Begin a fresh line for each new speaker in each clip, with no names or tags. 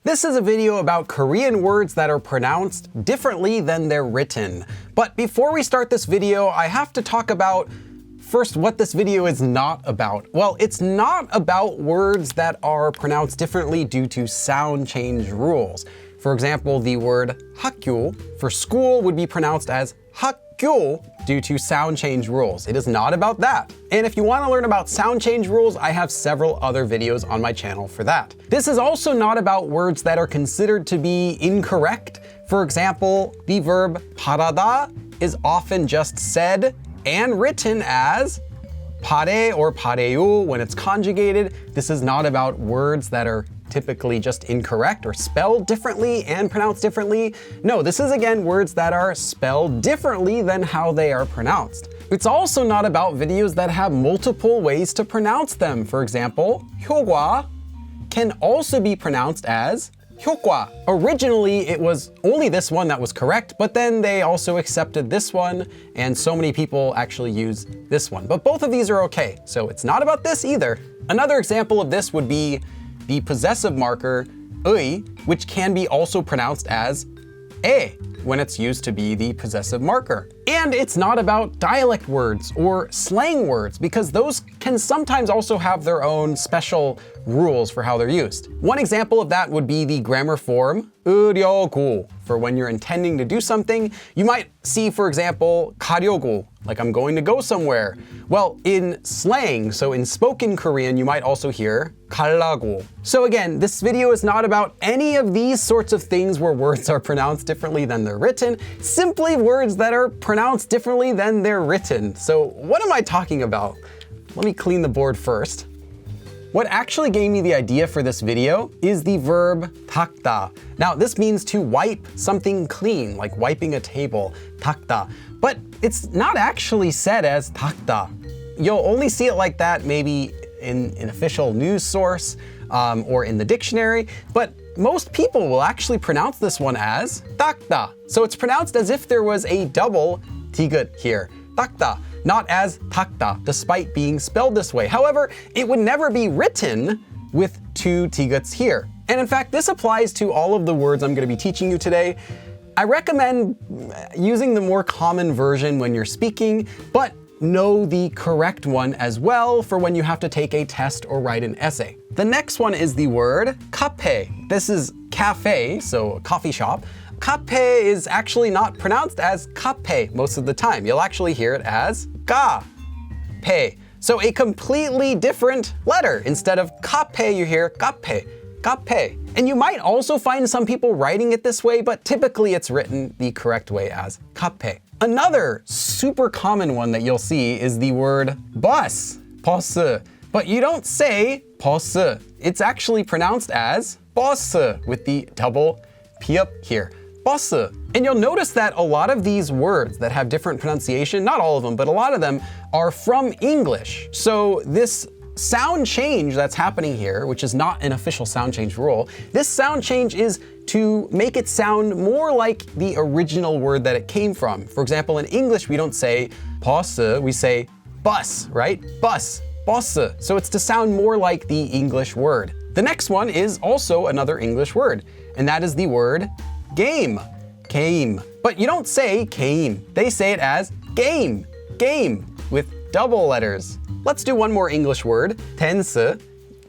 This is a video about Korean words that are pronounced differently than they're written. But before we start this video, I have to talk about first what this video is not about. Well, it's not about words that are pronounced differently due to sound change rules. For example, the word 학교 for school would be pronounced as 학교 due to sound change rules. It is not about that. And if you want to learn about sound change rules, I have several other videos on my channel for that. This is also not about words that are considered to be incorrect. For example, the verb 바라다 is often just said and written as 바래 or 바래요 when it's conjugated. This is not about words that are typically just incorrect or spelled differently and pronounced differently. No, this is again words that are spelled differently than how they are pronounced. It's also not about videos that have multiple ways to pronounce them. For example, 효과 can also be pronounced as 효과. Originally, it was only this one that was correct, but then they also accepted this one, and so many people actually use this one. But both of these are okay, so it's not about this either. Another example of this would be the possessive marker 의, which can be also pronounced as 에 when it's used to be the possessive marker. And it's not about dialect words or slang words, because those can sometimes also have their own special rules for how they're used. One example of that would be the grammar form 으려고. For when you're intending to do something, you might see, for example, 가려고, like I'm going to go somewhere. Well, in slang, so in spoken Korean, you might also hear 가려고. So again, this video is not about any of these sorts of things where words are pronounced differently than they're written, simply words that are pronounced differently than they're written. So what am I talking about? Let me clean the board first. What actually gave me the idea for this video is the verb 닦다. Now, this means to wipe something clean, like wiping a table, 닦다. But it's not actually said as 닦다. You'll only see it like that maybe in an official news source or in the dictionary, but most people will actually pronounce this one as 닦다. So it's pronounced as if there was a double 디귿 here, 닦다. Not as 닦다, despite being spelled this way. However, it would never be written with two 디귿s here. And in fact, this applies to all of the words I'm going to be teaching you today. I recommend using the more common version when you're speaking, but know the correct one as well for when you have to take a test or write an essay. The next one is the word 카페. This is cafe, so a coffee shop. 카페 is actually not pronounced as 카페 most of the time. You'll actually hear it as 까페. So a completely different letter. Instead of 카페, you hear 까페, 까페. And you might also find some people writing it this way, but typically it's written the correct way as 카페. Another super common one that you'll see is the word bus, 버스. But you don't say 버스. It's actually pronounced as 버스 with the double piup here. 버스. And you'll notice that a lot of these words that have different pronunciation, not all of them, but a lot of them are from English. So this sound change that's happening here, which is not an official sound change rule, this sound change is to make it sound more like the original word that it came from. For example, in English, we don't say 버스, we say bus, right? Bus, 버스. So it's to sound more like the English word. The next one is also another English word, and that is the word game, game. But you don't say game. They say it as game, game, with double letters. Let's do one more English word, 댄스.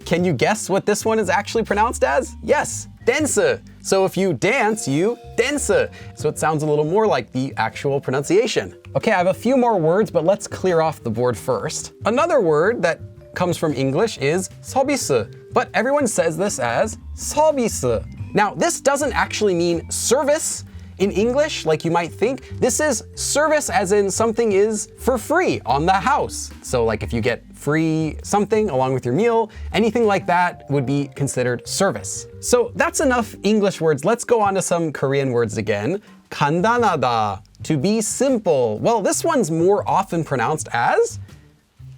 Can you guess what this one is actually pronounced as? Yes, 댄스. So if you dance, you 댄스. So it sounds a little more like the actual pronunciation. Okay, I have a few more words, but let's clear off the board first. Another word that comes from English is 서비스, but everyone says this as 서비스. Now, this doesn't actually mean service in English like you might think. This is service as in something is for free on the house. So like if you get free something along with your meal, anything like that would be considered service. So that's enough English words. Let's go on to some Korean words again. 간단하다, to be simple. Well, this one's more often pronounced as,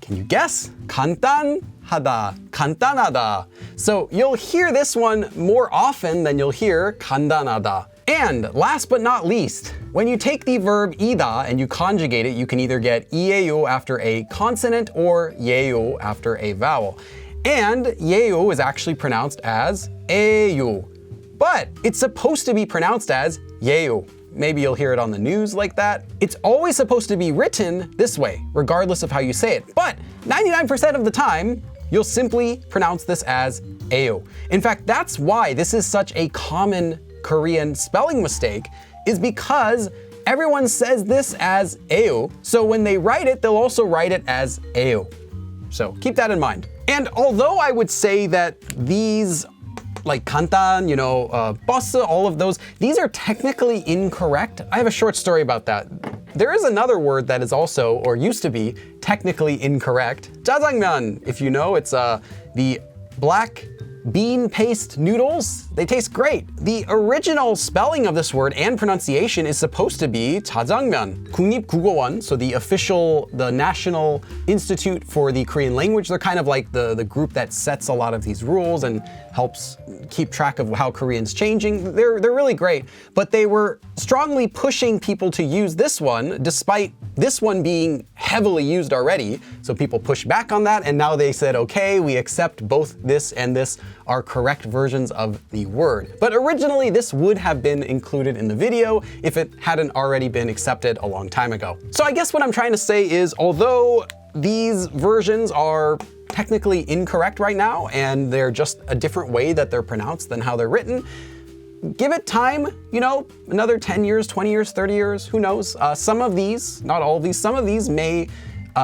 can you guess? 간단하다, 간단하다. So you'll hear this one more often than you'll hear 간단하다. And last but not least, when you take the verb 이다 and you conjugate it, you can either get 이에요 after a consonant or 예요 after a vowel. And 예요 is actually pronounced as 에요, but it's supposed to be pronounced as 예요. Maybe you'll hear it on the news like that. It's always supposed to be written this way, regardless of how you say it. But 99% of the time, you'll simply pronounce this as 에요. In fact, that's why this is such a common Korean spelling mistake, is because everyone says this as 에요. So when they write it, they'll also write it as 에요. So keep that in mind. And although I would say that these like 간단, 버스, all of those, these are technically incorrect. I have a short story about that. There is another word that is also, or used to be, technically incorrect. 짜장면, if you know, it's the black bean paste noodles. They taste great. The original spelling of this word and pronunciation is supposed to be 짜장면. 국립국어원, so the National Institute for the Korean Language, they're kind of like the group that sets a lot of these rules and helps keep track of how Korean's changing. They're really great, but they were strongly pushing people to use this one, despite this one being heavily used already. So people pushed back on that, and now they said, okay, we accept both this and this are correct versions of the word. But originally, this would have been included in the video if it hadn't already been accepted a long time ago. So I guess what I'm trying to say is, although these versions are technically incorrect right now, and they're just a different way that they're pronounced than how they're written, give it time, another 10 years, 20 years, 30 years, who knows? Some of these, not all of these, some of these may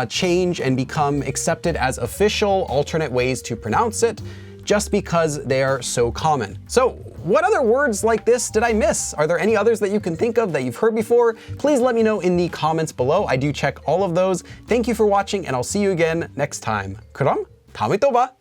change and become accepted as official alternate ways to pronounce it, just because they are so common. So what other words like this did I miss? Are there any others that you can think of that you've heard before? Please let me know in the comments below. I do check all of those. Thank you for watching, and I'll see you again next time. 그럼 다음에 또 봐.